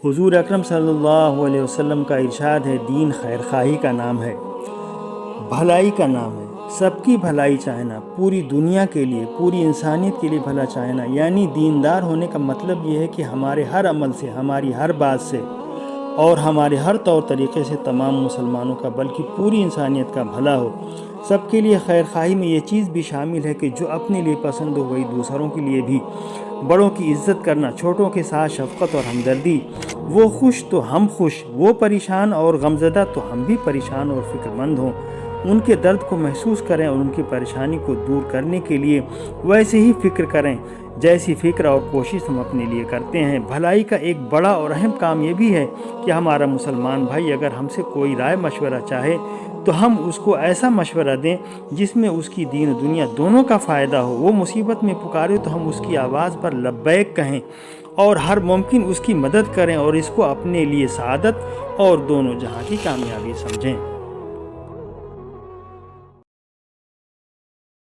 حضور اکرم صلی اللہ علیہ وسلم کا ارشاد ہے، دین خیر خواہی کا نام ہے، بھلائی کا نام ہے، سب کی بھلائی چاہنا، پوری دنیا کے لیے، پوری انسانیت کے لیے بھلا چاہنا۔ یعنی دیندار ہونے کا مطلب یہ ہے کہ ہمارے ہر عمل سے، ہماری ہر بات سے اور ہمارے ہر طور طریقے سے تمام مسلمانوں کا بلکہ پوری انسانیت کا بھلا ہو۔ سب کے لیے خیر خواہی میں یہ چیز بھی شامل ہے کہ جو اپنے لیے پسند ہو وہی دوسروں کے لیے بھی، بڑوں کی عزت کرنا، چھوٹوں کے ساتھ شفقت اور ہمدردی، وہ خوش تو ہم خوش، وہ پریشان اور غمزدہ تو ہم بھی پریشان اور فکر مند ہوں، ان کے درد کو محسوس کریں اور ان کی پریشانی کو دور کرنے کے لیے ویسے ہی فکر کریں جیسی فکر اور کوشش ہم اپنے لیے کرتے ہیں۔ بھلائی کا ایک بڑا اور اہم کام یہ بھی ہے کہ ہمارا مسلمان بھائی اگر ہم سے کوئی رائے مشورہ چاہے تو ہم اس کو ایسا مشورہ دیں جس میں اس کی دین و دنیا دونوں کا فائدہ ہو۔ وہ مصیبت میں پکارے تو ہم اس کی آواز پر لبیک کہیں اور ہر ممکن اس کی مدد کریں اور اس کو اپنے لیے سعادت اور دونوں جہاں کی کامیابی سمجھیں۔